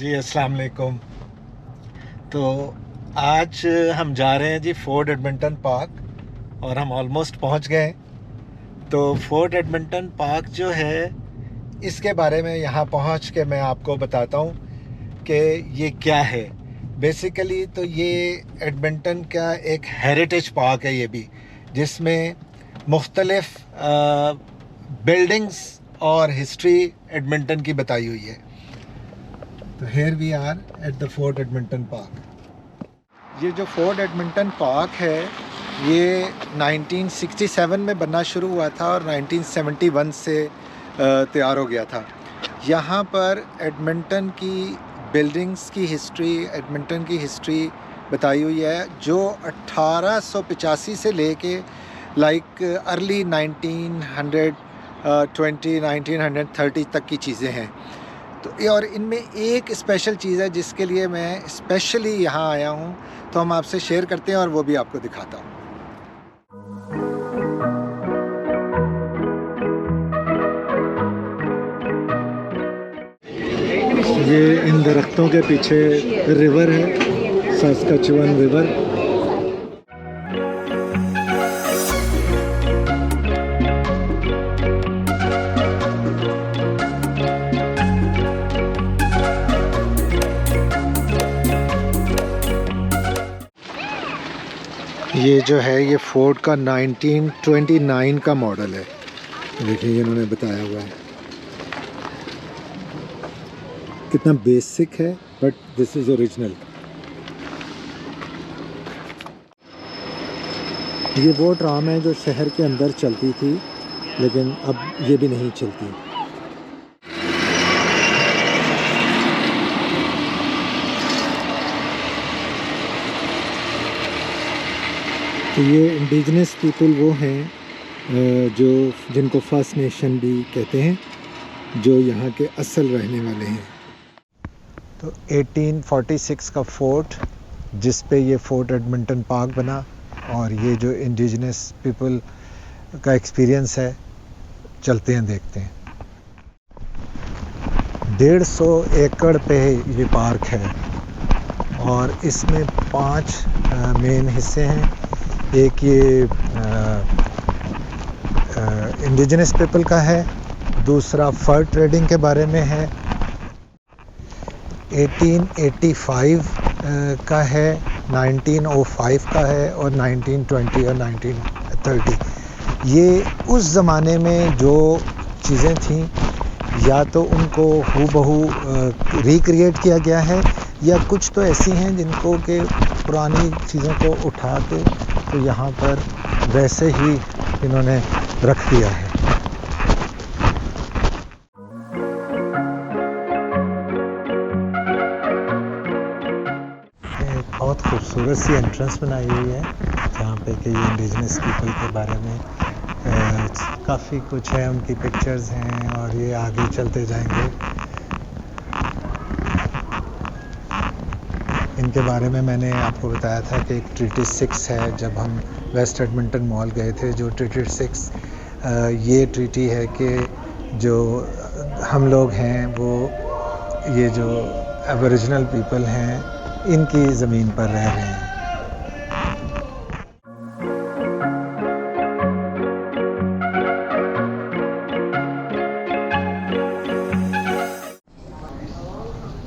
जी अस्सलाम वालेकुम। तो आज हम जा रहे हैं जी फोर्ट एडमिंटन पार्क और हम ऑलमोस्ट पहुंच गए हैं। तो फोर्ट एडमिंटन पार्क जो है इसके बारे में यहाँ पहुँच के मैं आपको बताता हूँ कि ये क्या है। बेसिकली तो ये एडमिंटन का एक हेरिटेज पार्क है ये भी, जिसमें मुख्तलिफ बिल्डिंग्स और हिस्ट्री एडमिंटन की बताई हुई है। तो here we are at the Fort Edmonton Park. ये जो फोर्ट एडमिंटन पार्क है ये 1967 में बनना शुरू हुआ था और 1971 से तैयार हो गया था। यहाँ पर एडमिंटन की बिल्डिंग्स की हिस्ट्री, एडमिंटन की हिस्ट्री बताई हुई है, जो 1885 से लेके लाइक अर्ली 1930 तक की चीज़ें हैं। तो और इनमें एक स्पेशल चीज़ है जिसके लिए मैं स्पेशली यहाँ आया हूँ, तो हम आपसे शेयर करते हैं और वो भी आपको दिखाता हूँ। ये इन दरख्तों के पीछे रिवर है, सस्कचुअन रिवर। ये जो है ये फोर्ट का 1929 का मॉडल है। देखिए इन्होंने बताया हुआ है, कितना बेसिक है, बट दिस इज़ ओरिजिनल। ये वो ट्राम है जो शहर के अंदर चलती थी, लेकिन अब ये भी नहीं चलती। तो ये इंडिजिनस पीपल वो हैं जो जिनको फर्स्ट नेशन भी कहते हैं, जो यहाँ के असल रहने वाले हैं। तो 1846 का फोर्ट, जिस पे ये फोर्ट एडमिंटन पार्क बना, और ये जो इंडिजिनस पीपल का एक्सपीरियंस है, चलते हैं देखते हैं। 150 एकड़ पे ये पार्क है और इसमें 5 मेन हिस्से हैं। एक ये इंडिजिनस पीपल का है, दूसरा फर ट्रेडिंग के बारे में है, 1885 का है, 1905 का है और 1920 और 1930। ये उस ज़माने में जो चीज़ें थीं, या तो उनको हूबहू रिक्रिएट किया गया है, या कुछ तो ऐसी हैं जिनको कि पुरानी चीज़ों को उठा के तो यहाँ पर वैसे ही इन्होंने रख दिया है। एक बहुत खूबसूरत सी एंट्रेंस बनाई हुई है, जहाँ पे कि ये इंडिजिनस पीपल के बारे में काफ़ी कुछ है, उनकी पिक्चर्स हैं, और ये आगे चलते जाएंगे। इनके बारे में मैंने आपको बताया था कि एक ट्रीटी 6 है, जब हम वेस्ट एडमिंटन मॉल गए थे। जो ट्रीटी 6 ये ट्रीटी है कि जो हम लोग हैं वो ये जो एबोरिजिनल पीपल हैं इनकी ज़मीन पर रह रहे हैं।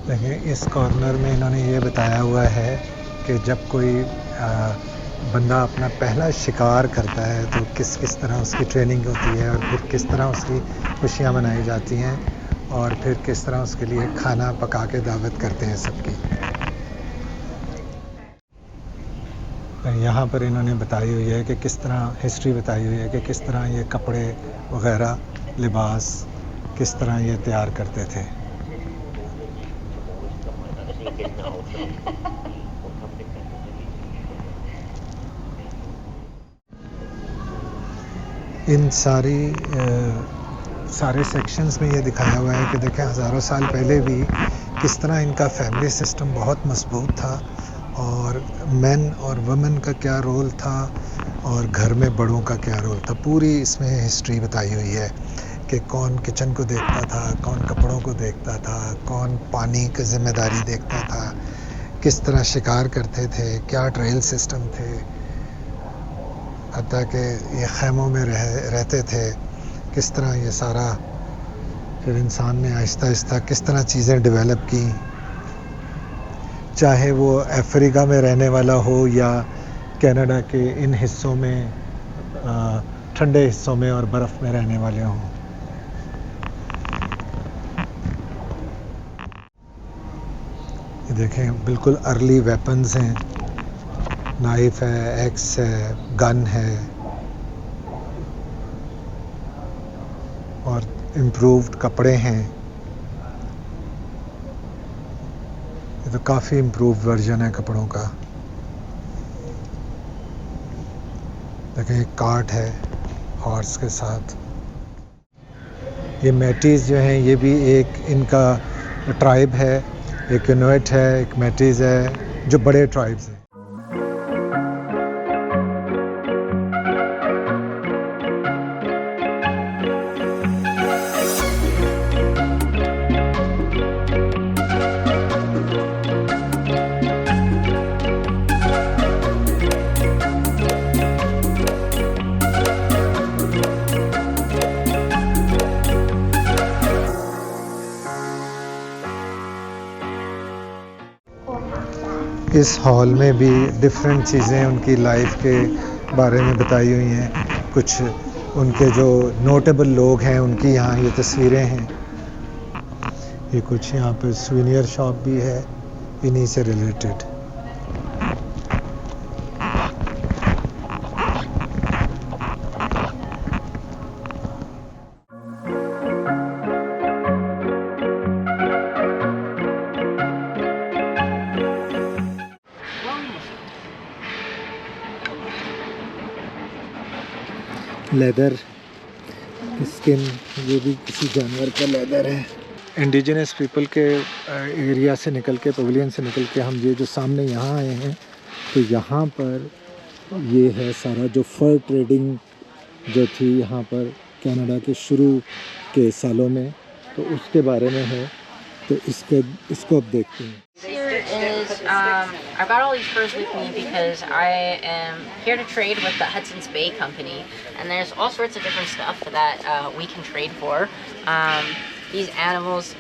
देखिए इस कॉर्नर में इन्होंने ये बताया हुआ है कि जब कोई बंदा अपना पहला शिकार करता है तो किस किस तरह उसकी ट्रेनिंग होती है, और फिर किस तरह उसकी खुशियाँ मनाई जाती हैं, और फिर किस तरह उसके लिए खाना पका के दावत करते हैं सबकी। यहाँ पर इन्होंने बताई हुई है कि किस तरह हिस्ट्री बताई हुई है कि किस तरह ये कपड़े वगैरह, लिबास किस तरह ये तैयार करते थे। इन सारे सेक्शंस में ये दिखाया हुआ है कि देखें हज़ारों साल पहले भी किस तरह इनका फैमिली सिस्टम बहुत मजबूत था, और मेन और वुमेन का क्या रोल था, और घर में बड़ों का क्या रोल था। पूरी इसमें हिस्ट्री बताई हुई है। कि कौन किचन को देखता था, कौन कपड़ों को देखता था, कौन पानी की ज़िम्मेदारी देखता था, किस तरह शिकार करते थे, क्या ट्रेल सिस्टम थे, हत्ता कि ये ख़ैमों में रहते थे, किस तरह ये सारा फिर इंसान ने आहिस्ता आहिस्ता किस तरह चीज़ें डेवलप की, चाहे वो अफ्रीका में रहने वाला हो या कनाडा के इन हिस्सों में, ठंडे हिस्सों में और बर्फ़ में रहने वाले हों। ये देखें बिल्कुल अर्ली वेपन्स हैं, नाइफ है, एक्स है, गन है और इम्प्रूव्ड कपड़े हैं। ये तो काफ़ी इम्प्रूव्ड वर्जन है कपड़ों का। देखें एक कार्ट है हॉर्स के साथ। ये मैटीज़ जो हैं ये भी एक इनका ट्राइब है, एक इनुइट है, एक मैटीज़ है, जो बड़े ट्राइब्स हैं। इस हॉल में भी डिफरेंट चीज़ें उनकी लाइफ के बारे में बताई हुई हैं। कुछ उनके जो नोटेबल लोग हैं उनकी यहाँ ये तस्वीरें हैं। ये कुछ यहाँ पर सुवेनियर शॉप भी है इन्हीं से रिलेटेड। लेदर स्किन, ये भी किसी जानवर का लेदर है। इंडिजिनस पीपल के एरिया से निकल के, पवेलियन से निकल के हम ये जो सामने यहाँ आए हैं, तो यहाँ पर ये है सारा जो फर ट्रेडिंग जो थी यहाँ पर कनाडा के शुरू के सालों में, तो उसके बारे में है। तो इसको अब देखते हैं। I got all these furs with me because I am here to trade with the Hudson's Bay Company, and there's all sorts of different stuff that we can trade for. These animals,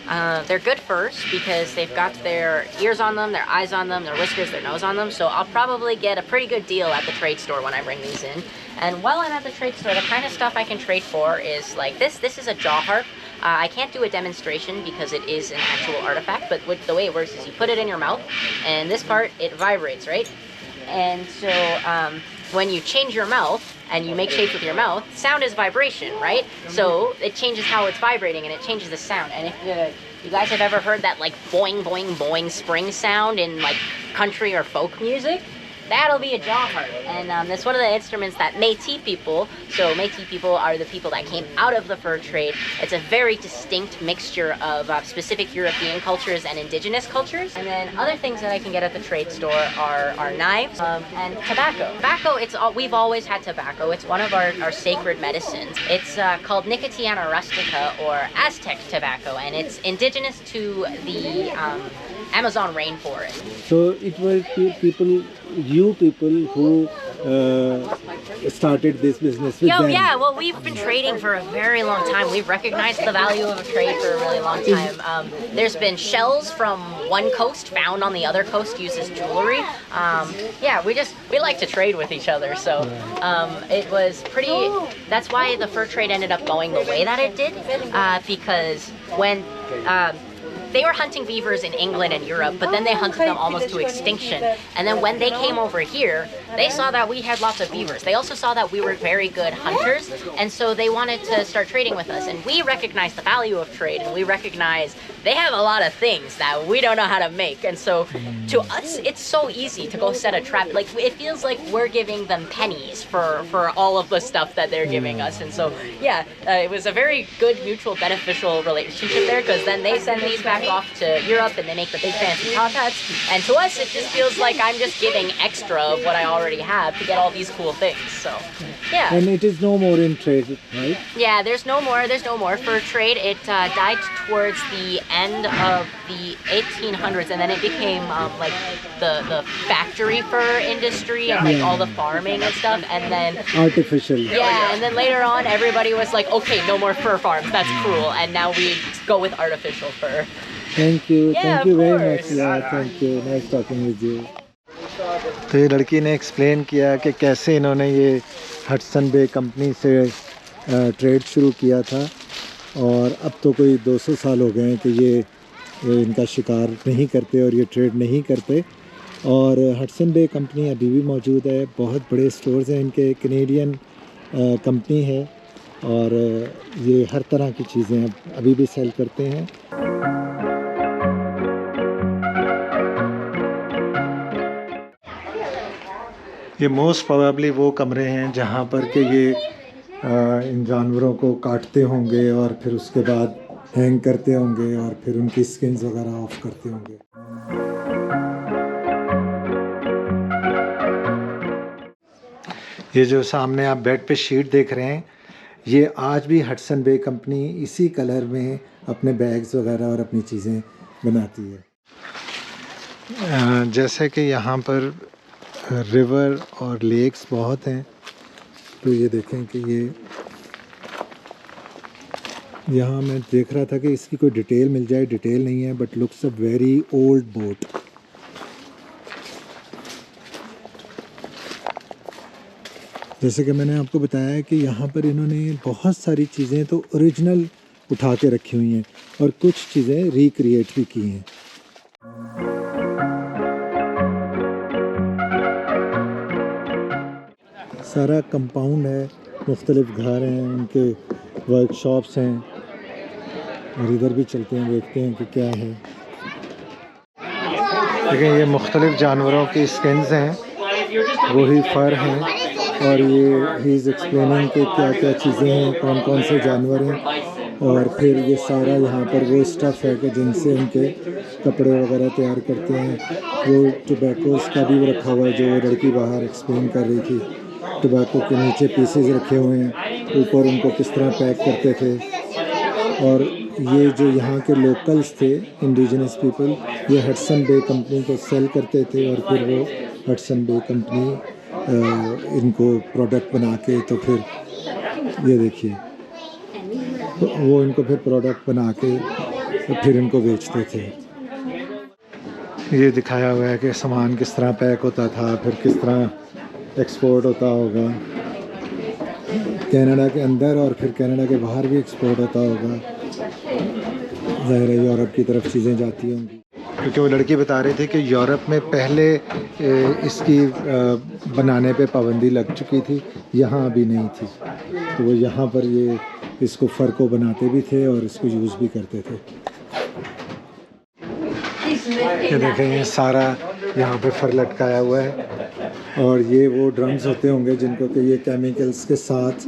they're good furs because they've got their ears on them, their eyes on them, their whiskers, their nose on them, so I'll probably get a pretty good deal at the trade store when I bring these in. And while I'm at the trade store, the kind of stuff I can trade for is like this. This is a jaw harp. I can't do a demonstration because it is an actual artifact, but the way it works is you put it in your mouth, and this part, it vibrates, right? And so when you change your mouth and you make shapes with your mouth, sound is vibration, right? So it changes how it's vibrating and it changes the sound. And if you guys have ever heard that like boing, boing, boing spring sound in like country or folk music, that'll be a jaw harp. And that's one of the instruments that Métis people, so Métis people are the people that came out of the fur trade. It's a very distinct mixture of specific European cultures and indigenous cultures. And then other things that I can get at the trade store are knives and tobacco. Tobacco, we've always had tobacco. It's one of our sacred medicines. It's called Nicotiana rustica or Aztec tobacco, and it's indigenous to the Amazon rainforest. So it was people who started this business with them. Yeah, well, we've been trading for a very long time. We've recognized the value of a trade for a really long time. There's been shells from one coast found on the other coast used as jewelry. Yeah, we like to trade with each other. So it was pretty, that's why the fur trade ended up going the way that it did, because when they were hunting beavers in England and Europe, but then they hunted them almost to extinction. And then when they came over here, they saw that we had lots of beavers. They also saw that we were very good hunters, and so they wanted to start trading with us. And we recognize the value of trade, and we recognize they have a lot of things that we don't know how to make. And so to us, it's so easy to go set a trap. Like, it feels like we're giving them pennies for all of the stuff that they're giving us. And so, yeah, it was a very good, mutual, beneficial relationship there, because then they send these back back off to Europe and they make the big fancy top hats. And to us, it just feels like I'm just giving extra of what I already have to get all these cool things. So, yeah. And it is no more in trade, right? Yeah, there's no more. For trade, it died towards the end of the 1800s, and then it became like the factory fur industry and like all the farming and stuff, and then Artificial. yeah, and then later on, everybody was like, okay, no more fur farms. That's cruel, and now we go with artificial fur. Thank you. Yeah, Thank of you very course. much. Yeah, thank you. Nice talking with you. तो ये लड़की ने explain किया कि कैसे इन्होंने ये Hudson Bay company से ट्रेड शुरू किया था, और अब तो कोई 200 साल हो गए हैं कि ये इनका शिकार नहीं करते और ये ट्रेड नहीं करते। और हडसन बे कंपनी अभी भी मौजूद है, बहुत बड़े स्टोर्स हैं इनके, कैनेडियन कंपनी है, और ये हर तरह की चीज़ें अभी भी सेल करते हैं। ये मोस्ट प्रोबेबली वो कमरे हैं जहाँ पर कि ये इन जानवरों को काटते होंगे और फिर उसके बाद हैंग करते होंगे और फिर उनकी स्किन्स वगैरह ऑफ करते होंगे। ये जो सामने आप बेड पे शीट देख रहे हैं, ये आज भी हडसन बे कंपनी इसी कलर में अपने बैग्स वगैरह और अपनी चीज़ें बनाती है। जैसे कि यहाँ पर रिवर और लेक्स बहुत हैं, तो ये देखें कि ये यहाँ मैं देख रहा था कि इसकी कोई डिटेल मिल जाए, डिटेल नहीं है, but looks a very old boat. जैसे कि मैंने आपको बताया है कि यहाँ पर इन्होंने बहुत सारी चीज़ें तो ओरिजिनल उठा के रखी हुई हैं और कुछ चीज़ें रिक्रिएट भी की हैं। सारा कंपाउंड है, मुख्तलिफ घर हैं, उनके वर्कशॉप्स हैं, और इधर भी चलते हैं, देखते हैं कि क्या है। देखिए ये मुख्तलिफ जानवरों की स्किन्स हैं, वही फर हैं, और ये ही इज़ एक्सप्लेनिंग कि क्या क्या चीज़ें हैं, कौन कौन से जानवर हैं, और फिर ये सारा यहाँ पर वो स्टफ़ है कि जिनसे उनके कपड़े वगैरह तैयार करते हैं। वो टोबैकोस का भी रखा हुआ है, जो लड़की बाहर एक्सप्लेन कर रही थी। टोबैको के नीचे पीसेस रखे हुए हैं, ऊपर उनको किस तरह पैक करते थे। और ये जो यहाँ के लोकल्स थे, इंडिजिनस पीपल, ये हडसन बे कंपनी को सेल करते थे, और फिर वो हडसन बे कंपनी इनको प्रोडक्ट बना के, तो फिर ये देखिए, तो वो इनको फिर प्रोडक्ट बना के तो फिर इनको बेचते थे। ये दिखाया हुआ है कि सामान किस तरह पैक होता था, फिर किस तरह एक्सपोर्ट होता होगा कनाडा के अंदर, और फिर कनाडा के बाहर भी एक्सपोर्ट होता होगा। ज़ाहिर है यूरोप की तरफ चीज़ें जाती होंगी, क्योंकि वो लड़की बता रहे थे कि यूरोप में पहले इसकी बनाने पे पाबंदी लग चुकी थी, यहाँ अभी नहीं थी। तो वो यहाँ पर ये इसको फ़र को बनाते भी थे और इसको यूज़ भी करते थे। ये देखें, ये सारा यहाँ पे फ़र लटकाया हुआ है, और ये वो ड्रम्स होते होंगे जिनको कि ये केमिकल्स के साथ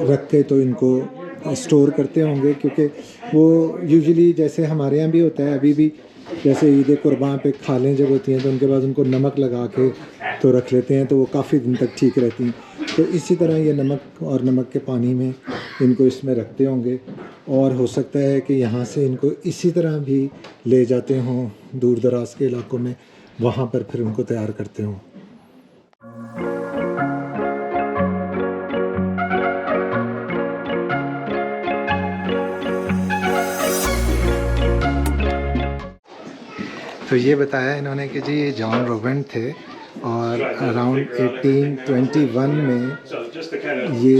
रख के तो इनको स्टोर करते होंगे, क्योंकि वो यूजुअली जैसे हमारे यहाँ भी होता है, अभी भी जैसे ईद कुर्बान पे खालें जब होती हैं तो उनके बाद उनको नमक लगा के तो रख लेते हैं, तो वो काफ़ी दिन तक ठीक रहती हैं। तो इसी तरह ये नमक और नमक के पानी में इनको इसमें रखते होंगे, और हो सकता है कि यहाँ से इनको इसी तरह भी ले जाते हों दूर दराज के इलाकों में, वहाँ पर फिर उनको तैयार करते हों। तो ये बताया इन्होंने कि जी ये जॉन रोबन थे, और अराउंड 1821 में ये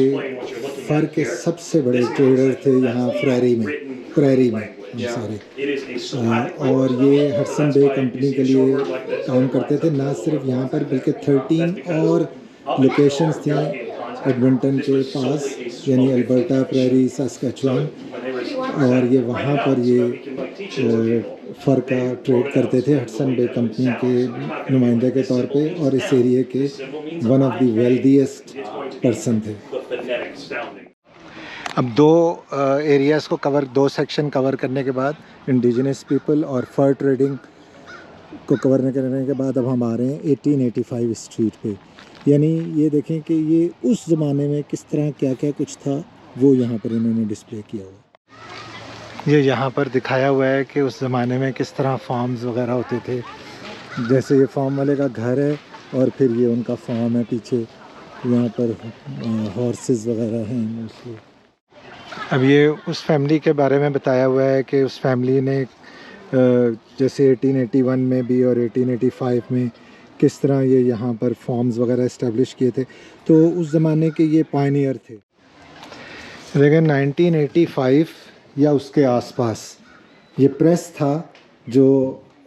फ़र के सबसे बड़े ट्रेडर थे यहाँ प्रेरी में सॉरी, और ये हडसन बे कंपनी के लिए काम करते थे। ना सिर्फ यहाँ पर बल्कि 13 और लोकेशंस थी एडमंटन के पास, यानी अल्बर्टा, प्रेरी, सस्कचुआन, और ये वहाँ पर ये फ़र का ट्रेड करते थे हडसन बे कंपनी के नुमाइंदे के तौर पे, और इस एरिया के one of the wealthiest person थे। अब दो एरियाज़ को कवर, दो सेक्शन कवर करने के बाद इंडिजिनस पीपल और फर ट्रेडिंग को कवर करने के बाद अब हम आ रहे हैं 1885 स्ट्रीट पे। यानी ये देखें कि ये उस ज़माने में किस तरह क्या क्या कुछ था, वो यहाँ पर इन्होंने डिस्प्ले किया हुआ। ये यहाँ पर दिखाया हुआ है कि उस ज़माने में किस तरह फार्म्स वगैरह होते थे। जैसे ये फार्म वाले का घर है और फिर ये उनका फार्म है पीछे, यहाँ पर हॉर्सेस वगैरह हैं मोस्टली। अब ये उस फैमिली के बारे में बताया हुआ है कि उस फैमिली ने जैसे 1881 में भी और 1885 में किस तरह ये यहाँ पर फार्म्स वगैरह इस्टेब्लिश किए थे। तो उस ज़माने के ये पायनियर थे। लेकिन 1985 या उसके आसपास ये प्रेस था जो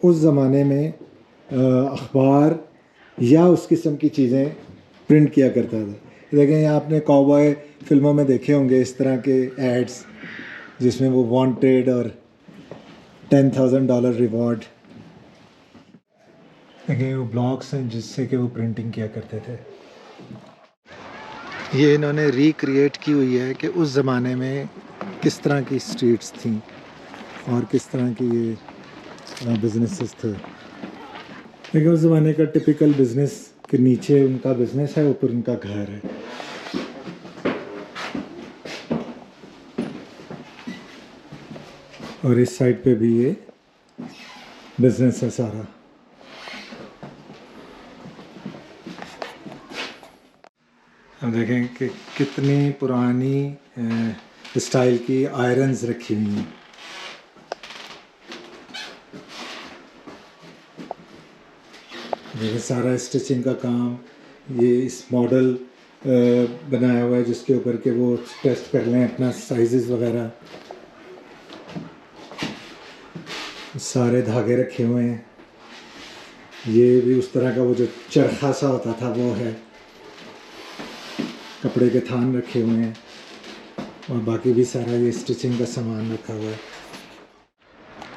उस ज़माने में अखबार या उस किस्म की चीज़ें प्रिंट किया करता था। लेकिन आपने कॉबॉय फिल्मों में देखे होंगे इस तरह के एड्स जिसमें वो वांटेड और $10,000 रिवॉर्ड। देखिए वो ब्लॉक्स हैं जिससे कि वो प्रिंटिंग किया करते थे। ये इन्होंने रिक्रिएट की हुई है कि उस ज़माने में किस तरह की स्ट्रीट्स थी और किस तरह की ये बिजनेसेस थे। देखिए उस ज़माने का टिपिकल बिज़नेस के नीचे उनका बिज़नेस है, ऊपर उनका घर है। और इस साइड पे भी ये बिज़नेस है सारा। अब देखें कि कितनी पुरानी स्टाइल की आयरन्स रखी हुई हैं। ये सारा स्टिचिंग का काम, ये इस मॉडल बनाया हुआ है जिसके ऊपर के वो टेस्ट कर लें अपना साइजेस वगैरह। सारे धागे रखे हुए हैं। ये भी उस तरह का वो जो चरखा सा होता था वो है। कपड़े के थान रखे हुए हैं और बाकी भी सारा ये स्टिचिंग का सामान रखा हुआ है।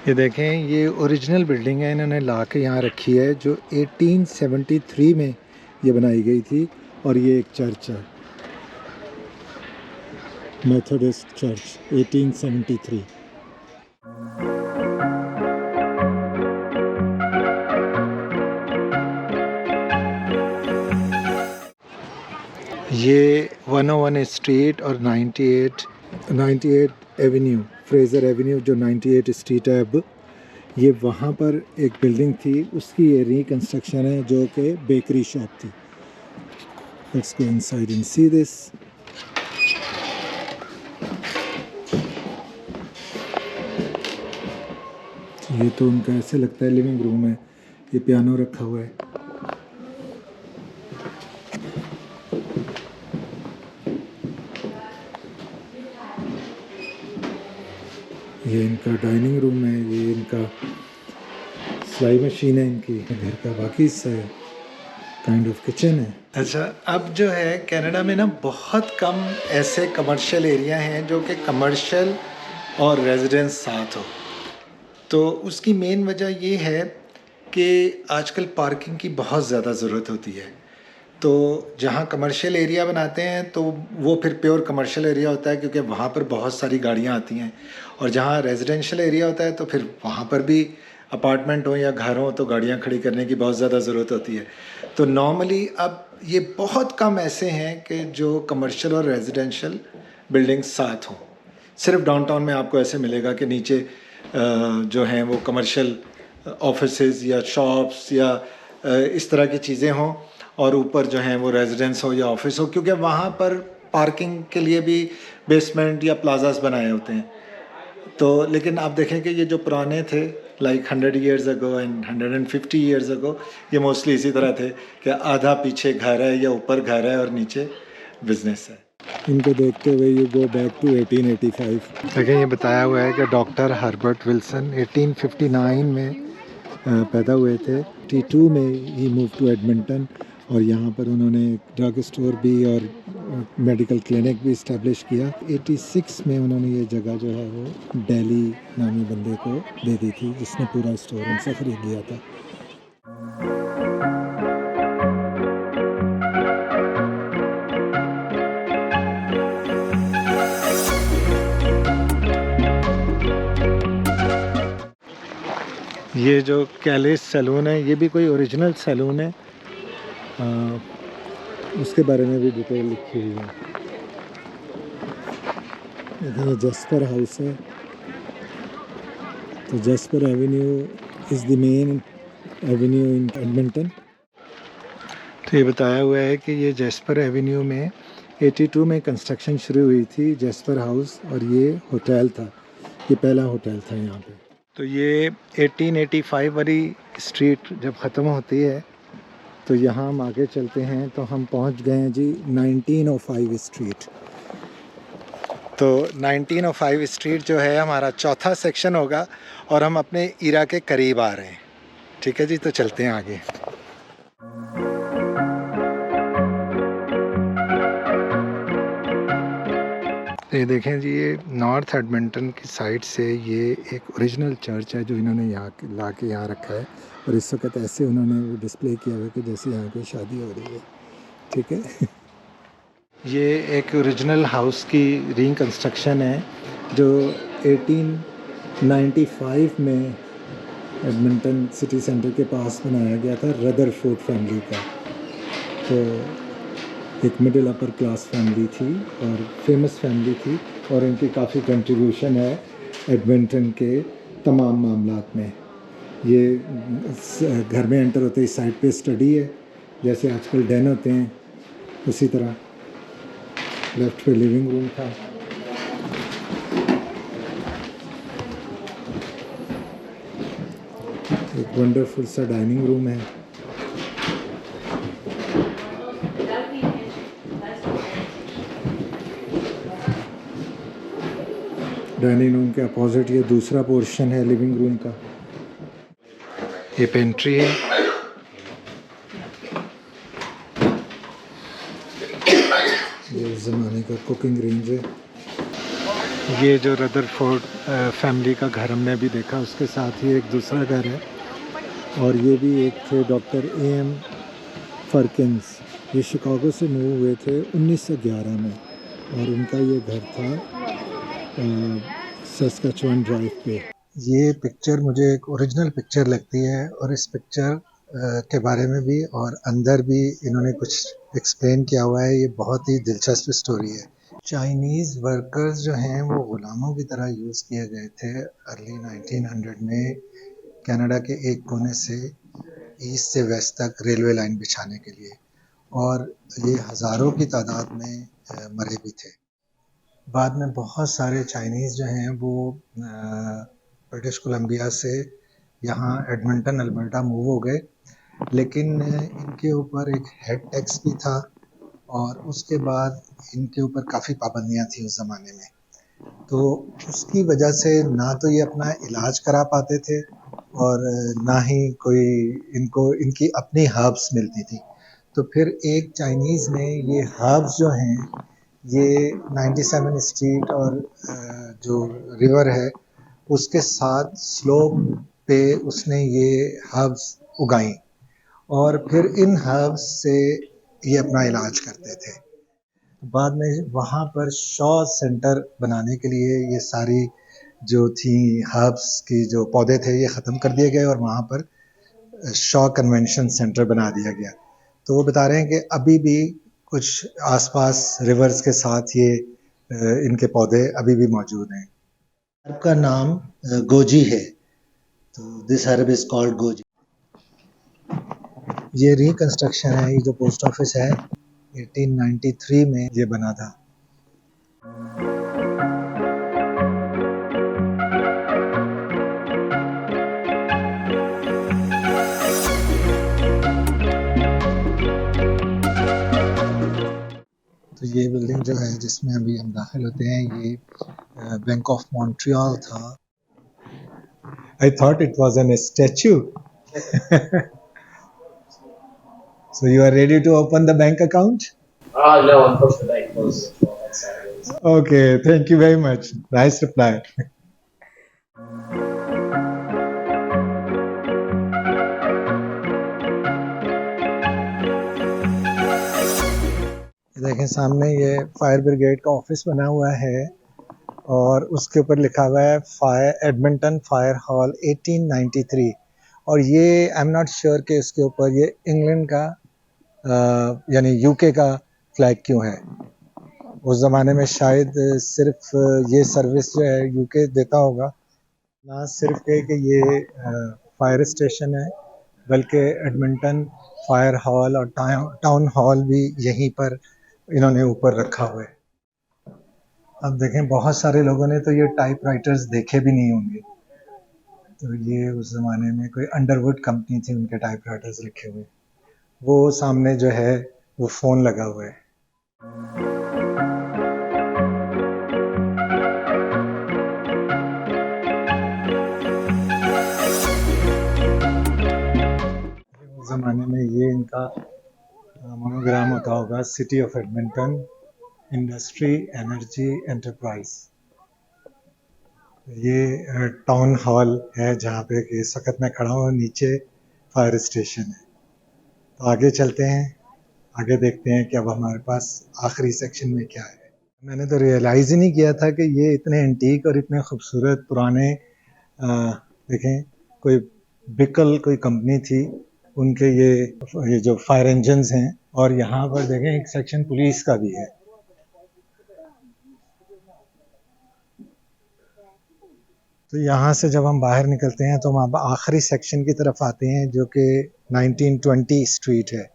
ये देखें ये ओरिजिनल बिल्डिंग है, इन्होंने ला के यहाँ रखी है जो 1873 में ये बनाई गई थी। और ये एक चर्च है, मेथोडिस्ट चर्च, 1873। ये 101 स्ट्रीट और 98 एवेन्यू, फ्रेज़र एवेन्यू जो 98 स्ट्रीट है अब, ये वहाँ पर एक बिल्डिंग थी, उसकी ये रिकंस्ट्रक्शन है जो कि बेकरी शॉप थी। Let's go inside and see this. ये तो उनका ऐसे लगता है लिविंग रूम है। ये पियानो रखा हुआ है। ये इनका डाइनिंग रूम है, ये इनका सिलाई मशीन है इनकी घर का, बाकी काइंड ऑफ किचन है। अच्छा, अब जो है कनाडा में ना बहुत कम ऐसे कमर्शियल एरिया हैं जो कि कमर्शियल और रेजिडेंस साथ हो। तो उसकी मेन वजह ये है कि आजकल पार्किंग की बहुत ज़्यादा ज़रूरत होती है। तो जहाँ कमर्शियल एरिया बनाते हैं तो वो फिर प्योर कमर्शियल एरिया होता है क्योंकि वहाँ पर बहुत सारी गाड़ियाँ आती हैं। और जहाँ रेजिडेंशियल एरिया होता है तो फिर वहाँ पर भी अपार्टमेंट हो या घर हो तो गाड़ियाँ खड़ी करने की बहुत ज़्यादा ज़रूरत होती है। तो नॉर्मली अब ये बहुत कम ऐसे हैं कि जो कमर्शियल और रेजिडेंशियल बिल्डिंग्स साथ हों। सिर्फ डाउनटाउन में आपको ऐसे मिलेगा कि नीचे जो हैं वो कमर्शियल ऑफिसेज या शॉप्स या इस तरह की चीज़ें हों और ऊपर जो हैं वो रेजिडेंस हो या ऑफिस हो, क्योंकि वहाँ पर पार्किंग के लिए भी बेसमेंट या प्लाजास बनाए होते हैं। तो लेकिन आप देखें कि ये जो पुराने थे like 100 years ago and 150 years ago, ये मोस्टली इसी तरह थे कि आधा पीछे घर है या ऊपर घर है और नीचे बिजनेस है। इनको देखते हुए ये गो बैक टू 1885। देखिए ये बताया हुआ है कि डॉक्टर हर्बर्ट विल्सन 1859 में पैदा हुए थे। 82 में ही मूव टू एडमिंटन और यहाँ पर उन्होंने ड्रग स्टोर भी और मेडिकल क्लिनिक भी इस्टेब्लिश किया। 86 में उन्होंने ये जगह जो है वो डेली नामी बंदे को दे दी थी जिसने पूरा स्टोर उनसे खरीद लिया था। ये जो कैलिस सैलून है ये भी कोई ओरिजिनल सैलून है, उसके बारे में भी डिटेल लिखी हुई है। इधर जस्पर हाउस है, तो jasper Avenue is the main Avenue in Edmonton. तो ये बताया हुआ है कि ये जस्पर एवेन्यू में 82 में कंस्ट्रक्शन शुरू हुई थी जस्पर हाउस, और ये होटल था, ये पहला होटल था यहाँ पे। तो ये 1885 वाली स्ट्रीट जब ख़त्म होती है तो यहाँ हम आगे चलते हैं, तो हम पहुँच गए हैं जी 1905 स्ट्रीट। तो 1905 स्ट्रीट जो है हमारा चौथा सेक्शन होगा और हम अपने इरा के करीब आ रहे हैं। ठीक है जी, तो चलते हैं आगे। ये देखें जी, ये नॉर्थ एडमिंटन की साइड से ये एक ओरिजिनल चर्च है जो इन्होंने यहाँ ला के यहाँ रखा है, और इस वक्त ऐसे उन्होंने वो डिस्प्ले किया हुआ है कि जैसे यहाँ पे शादी हो रही है। ठीक है। ये एक ओरिजिनल हाउस की रिकंस्ट्रक्शन है जो 1895 में एडमिंटन सिटी सेंटर के पास बनाया गया था रदरफोर्ड फैमिली का। तो एक मिडिल अपर क्लास फैमिली थी और फेमस फैमिली थी, और इनकी काफ़ी कंट्रीब्यूशन है एडमिंटन के तमाम मामलात में। ये घर में एंटर होते ही साइड पे स्टडी है, जैसे आजकल डैन होते हैं उसी तरह। लेफ्ट पे लिविंग रूम था। एक वंडरफुल सा डाइनिंग रूम है। डाइनिंग रूम के अपोजिट ये दूसरा पोर्शन है लिविंग रूम का। ये पेंट्री है। ये ज़माने का कुकिंग रेंज है। ये जो रदरफोर्ड फैमिली का घर हमने अभी देखा, उसके साथ ही एक दूसरा घर है, और ये भी एक थे डॉक्टर AM फर्किंस। ये शिकागो से मूव हुए थे 1911 में, और उनका ये घर था सस्कचुअन ड्राइव पे। ये पिक्चर मुझे एक ओरिजिनल पिक्चर लगती है, और इस पिक्चर के बारे में भी और अंदर भी इन्होंने कुछ एक्सप्लेन किया हुआ है। ये बहुत ही दिलचस्प स्टोरी है। चाइनीज़ वर्कर्स जो हैं वो ग़ुलामों की तरह यूज़ किए गए थे अर्ली 1900 में कनाडा के एक कोने से ईस्ट से वेस्ट तक रेलवे लाइन बिछाने के लिए, और ये हज़ारों की तादाद में मरे भी थे। बाद में बहुत सारे चाइनीज़ जो हैं वो ब्रिटिश कोलंबिया से यहाँ एडमिंटन अल्बर्टा मूव हो गए, लेकिन इनके ऊपर एक हेड टैक्स भी था, और उसके बाद इनके ऊपर काफ़ी पाबंदियाँ थी उस ज़माने में। तो उसकी वजह से ना तो ये अपना इलाज करा पाते थे, और ना ही कोई इनको इनकी अपनी हर्ब्स मिलती थी। तो फिर एक चाइनीज़ ने ये हर्ब्स जो हैं ये 97 स्ट्रीट और जो रिवर है उसके साथ स्लोप पे उसने ये हर्ब्स उगाई, और फिर इन हर्ब्स से ये अपना इलाज करते थे। बाद में वहाँ पर शॉ सेंटर बनाने के लिए ये सारी जो थी हर्ब्स की जो पौधे थे ये ख़त्म कर दिए गए, और वहाँ पर शॉ कन्वेंशन सेंटर बना दिया गया। तो वो बता रहे हैं कि अभी भी कुछ आसपास रिवर्स के साथ ये इनके पौधे अभी भी मौजूद हैं। हर्ब का नाम गोजी है, तो this herb is called goji. ये रिकंस्ट्रक्शन है, ये जो पोस्ट ऑफिस है 1893 में ये बना था। तो ये बिल्डिंग जो है जिसमें अभी हम दाखिल होते हैं ये बैंक ऑफ मॉन्ट्रियल था। I thought it was an statue. So you are ready to open the bank account? No, unfortunately I closed on Saturdays. Okay, thank you very much. Nice reply. देखें सामने ये fire brigade का office बना हुआ है, और उसके ऊपर लिखा हुआ है एडमिंटन फायर हॉल 1893। और ये आई एम नॉट श्योर कि इसके ऊपर ये इंग्लैंड का यानी यूके का फ्लैग क्यों है। उस ज़माने में शायद सिर्फ ये सर्विस जो है यूके देता होगा, ना सिर्फ कि ये फायर स्टेशन है, बल्कि एडमिंटन फायर हॉल और टाउन हॉल भी यहीं पर इन्होंने ऊपर रखा हुआ है। अब देखें, बहुत सारे लोगों ने तो ये टाइपराइटर्स देखे भी नहीं होंगे, तो ये उस ज़माने में कोई अंडरवुड कंपनी थी, उनके टाइपराइटर्स रखे हुए। वो सामने जो है वो फ़ोन लगा हुआ है। उस ज़माने में ये इनका मोनोग्राम होता होगा, city of Edmonton industry energy enterprise. ये टाउन हॉल है जहाँ पे इस वक्त मैं खड़ा हूँ, नीचे फायर स्टेशन है। तो आगे चलते हैं, आगे देखते हैं कि अब हमारे पास आखिरी सेक्शन में क्या है। मैंने तो रियलाइज़ ही नहीं किया था कि ये इतने एंटीक और इतने खूबसूरत पुराने देखें, कोई बिकल कोई कंपनी थी, उनके ये जो फायर इंजन्स हैं। और यहाँ पर देखें एक सेक्शन पुलिस का भी है। तो यहाँ से जब हम बाहर निकलते हैं तो हम आखिरी सेक्शन की तरफ आते हैं, जो कि 1920 स्ट्रीट है।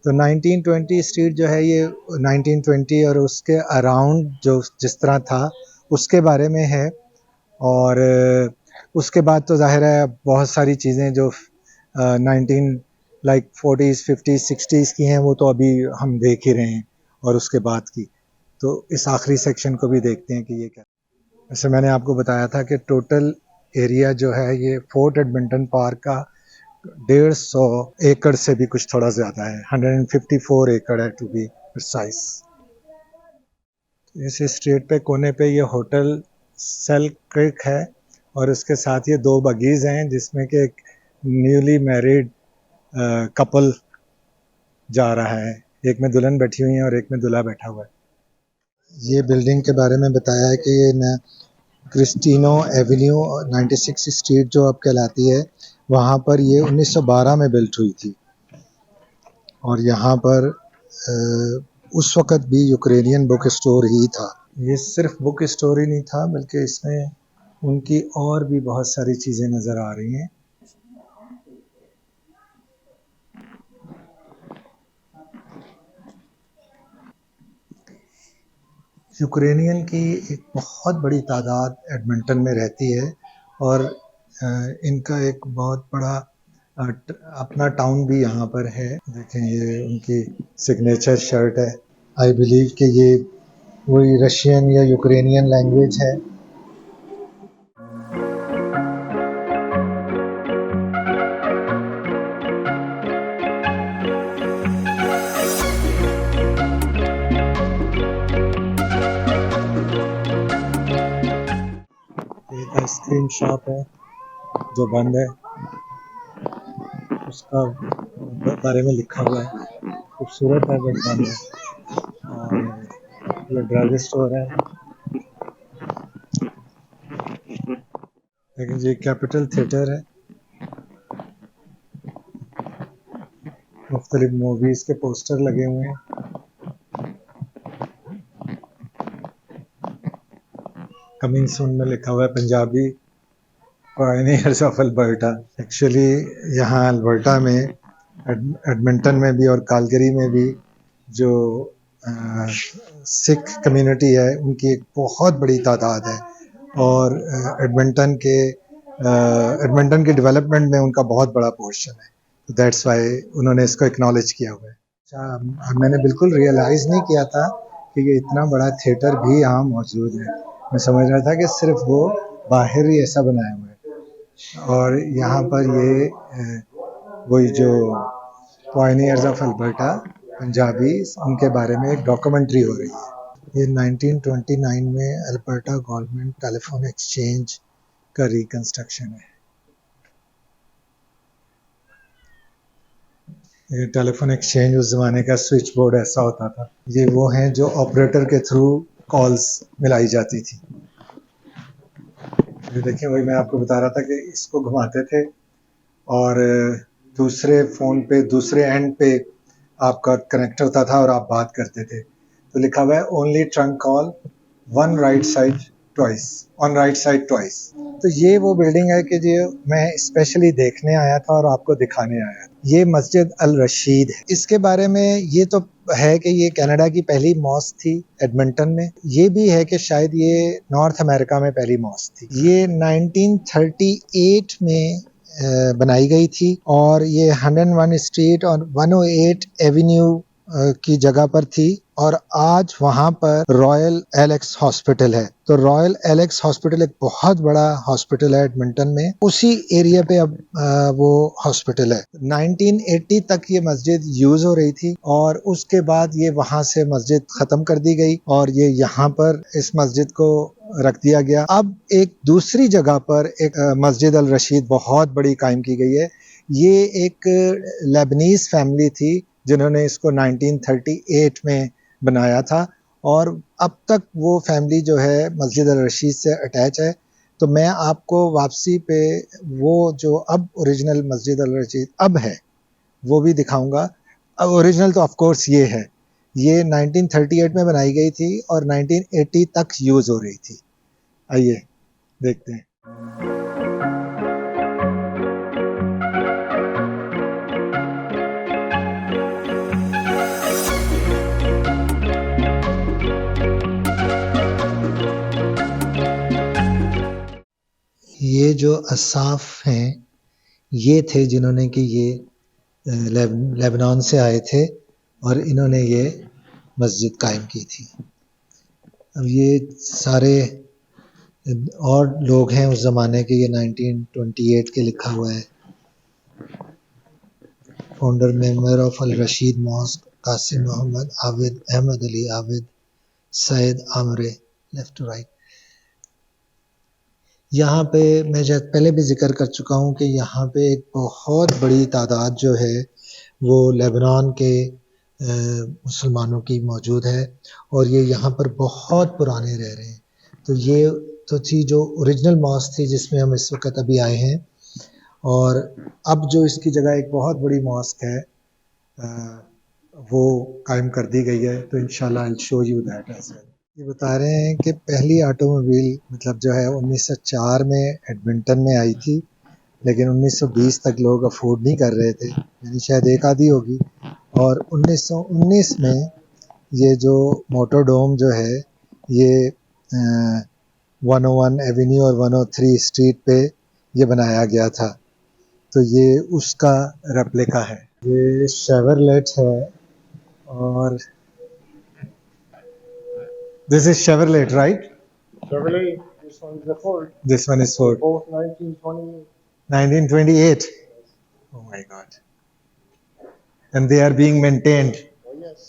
तो 1920 स्ट्रीट जो है ये 1920 और उसके अराउंड जो जिस तरह था उसके बारे में है। और उसके बाद तो जाहिर है बहुत सारी चीज़ें जो 40s 50s 60s की हैं, वो तो अभी हम देख ही रहे हैं, और उसके बाद की। तो इस आखिरी सेक्शन को भी देखते हैं कि ये क्या। वैसे मैंने आपको बताया था कि टोटल एरिया जो है ये फोर्ट एडमिंटन पार्क का 150 एकड़ से भी कुछ थोड़ा ज़्यादा है, 154 एकड़ है टू बी प्रिसाइज। इस स्ट्रीट पे कोने पे ये होटल सेल क्रिक है, और उसके साथ ये 2 बगीज़ हैं जिसमें कि एक न्यूली मैरिड कपल जा रहा है। एक में दुल्हन बैठी हुई है और एक में दूल्हा बैठा हुआ है। ये बिल्डिंग के बारे में बताया है कि ये न क्रिस्टिनो एवेन्यू 96 स्ट्रीट जो अब कहलाती है, वहाँ पर ये 1912 में बिल्ट हुई थी। और यहाँ पर उस वक़्त भी यूक्रेनियन बुक स्टोर ही था। ये सिर्फ बुक स्टोर ही नहीं था, बल्कि इसमें उनकी और भी बहुत सारी चीज़ें नज़र आ रही हैं। यूक्रेनियन की एक बहुत बड़ी तादाद एडमिंटन में रहती है, और इनका एक बहुत बड़ा अपना टाउन भी यहाँ पर है। देखें, ये उनकी सिग्नेचर शर्ट है। आई बिलीव कि ये वही रशियन या यूक्रेनियन लैंग्वेज है। एक आइसक्रीम शॉप है जो बंद है, उसका बारे में लिखा हुआ है। खूबसूरत है बट बंद है। और ये ड्रग स्टोर है। लेकिन ये कैपिटल थिएटर है, मुख्तलिफ मूवीज़ के पोस्टर लगे हुए हैं। कमिंग सून में लिखा हुआ है Punjabi pioneers of Alberta. Actually यहाँ अल्बर्टा में एडमिंटन में भी और कैलगरी में भी जो सिख कम्युनिटी है, उनकी एक बहुत बड़ी तादाद है, और एडमिंटन के डेवलपमेंट में उनका बहुत बड़ा पोर्शन है। तो दैट्स वाई उन्होंने इसको एक्नॉलेज किया हुआ है। अच्छा, मैंने बिल्कुल रियलाइज़ नहीं किया था कि ये इतना बड़ा थिएटर भी यहाँ मौजूद है। मैं समझ रहा था कि सिर्फ वो बाहर ही ऐसा बनाया हुआ है। और यहाँ पर ये वही जो पायनियर्स ऑफ अल्बर्टा पंजाबी, उनके बारे में एक डॉक्यूमेंट्री हो रही है। ये 1929 में अल्बर्टा गवर्नमेंट टेलीफोन एक्सचेंज का रिकंस्ट्रक्शन है। ये टेलीफोन एक्सचेंज उस ज़माने का स्विच बोर्ड ऐसा होता था। ये वो हैं जो ऑपरेटर के थ्रू कॉल्स मिलाई जाती थी। ये देखिए, वही मैं आपको बता रहा था कि इसको घुमाते थे और दूसरे फ़ोन पे दूसरे एंड पे आपका कनेक्ट होता था और आप बात करते थे। तो लिखा हुआ है only trunk call one right side twice, on right side twice. तो ये वो बिल्डिंग है कि जो मैं स्पेशली देखने आया था और आपको दिखाने आया था। ये मस्जिद अल रशीद है। इसके बारे में ये तो है कि ये कनाडा की पहली मॉस्क थी एडमंटन में। ये भी है कि शायद ये नॉर्थ अमेरिका में पहली मॉस्क थी। ये 1938 में बनाई गई थी और ये 101 स्ट्रीट और 108 एवेन्यू की जगह पर थी और आज वहाँ पर रॉयल एलेक्स हॉस्पिटल है। तो रॉयल एलेक्स हॉस्पिटल एक बहुत बड़ा हॉस्पिटल है एडमंटन में, उसी एरिया पे अब वो हॉस्पिटल है। 1980 तक ये मस्जिद यूज हो रही थी और उसके बाद ये वहाँ से मस्जिद खत्म कर दी गई और ये यहाँ पर इस मस्जिद को रख दिया गया। अब एक दूसरी जगह पर एक मस्जिद अल रशीद बहुत बड़ी कायम की गई है। ये एक लेबनीज फैमिली थी जिन्होंने इसको 1938 में बनाया था और अब तक वो फैमिली जो है मस्जिद अल रशीद से अटैच है। तो मैं आपको वापसी पे वो जो अब ओरिजिनल मस्जिद अल रशीद अब है वो भी दिखाऊंगा। अब ओरिजिनल तो ऑफ कोर्स ये है, ये 1938 में बनाई गई थी और 1980 तक यूज हो रही थी। आइए देखते हैं। ये जो असाफ हैं ये थे जिन्होंने कि ये लेबनान से आए थे और इन्होंने ये मस्जिद कायम की थी। अब ये सारे और लोग हैं उस ज़माने के, ये 1928 के लिखा हुआ है। Founder member of Al Rashid mosque Kasim Mohammed Abid, Ahmed Ali Abid, Sayed Amery, left to right. यहाँ पे मैं पहले भी जिक्र कर चुका हूँ कि यहाँ पे एक बहुत बड़ी तादाद जो है वो लेबनान के मुसलमानों की मौजूद है और ये यहाँ पर बहुत पुराने रह रहे हैं। तो ये तो थी जो ओरिजिनल मॉस्क थी जिसमें हम इस वक्त अभी आए हैं और अब जो इसकी जगह एक बहुत बड़ी मॉस्क है वो कायम कर दी गई है। तो इंशाल्लाह I will show you that as well. ये बता रहे हैं कि पहली ऑटोमोबाइल मतलब जो है 1904 में एडमंटन में आई थी, लेकिन 1920 तक लोग अफोर्ड नहीं कर रहे थे, यानी शायद एक आधी होगी। और 1919 में ये जो मोटरडोम जो है ये 101 एवेन्यू और 103 स्ट्रीट पे ये बनाया गया था। तो ये उसका रेप्लिका है। ये शेवरलेट है और this is Chevrolet, right? Chevrolet, this one is a Ford. This one is Ford. Both 1928. 1928. Oh my God. And they are being maintained. Oh yes,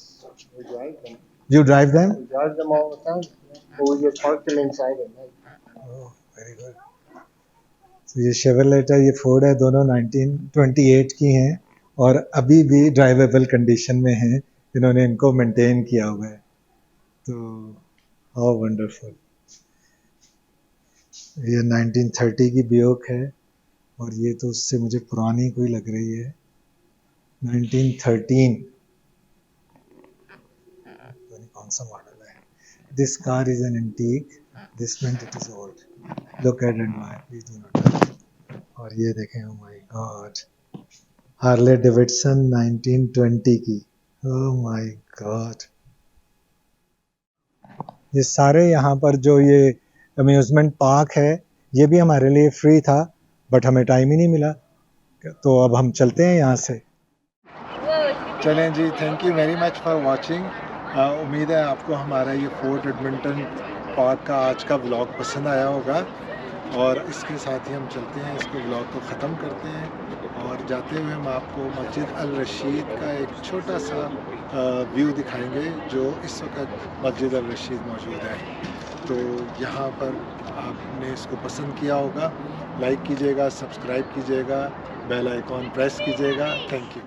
we drive them. You drive them? We drive them all the time. But we just park them inside at night. Oh, very good. So ये Chevrolet है, ये Ford है, दोनों 1928 की हैं और अभी भी ड्राइवेबल कंडीशन में हैं। इन्होंने इनको मेंटेन किया हुआ है। तो हाउ वंडरफुल। ये 1930 की बियोक है और ये तो उससे मुझे पुरानी कोई लग रही है, 1913। कौन सा मॉडल है? This car is an antique, this means it is old. Look at and why please do not. और ये देखें, oh my God, Harley Davidson 1920 की। Oh my God. ये सारे यहाँ पर जो ये अम्यूज़मेंट पार्क है ये भी हमारे लिए फ्री था, बट हमें टाइम ही नहीं मिला, तो अब हम चलते हैं यहाँ से। चलें जी, thank you very much for watching. उम्मीद है आपको हमारा ये फोर्ट एडमंटन पार्क का आज का व्लॉग पसंद आया होगा और इसके साथ ही हम चलते हैं, इसको व्लॉग को ख़त्म करते हैं और जाते हुए हम आपको मस्जिद अल रशीद का एक छोटा सा व्यू दिखाएंगे जो इस वक्त मस्जिद अल रशीद मौजूद है। तो यहाँ पर आपने इसको पसंद किया होगा, लाइक कीजिएगा, सब्सक्राइब कीजिएगा, बेल आइकॉन प्रेस कीजिएगा। Thank you.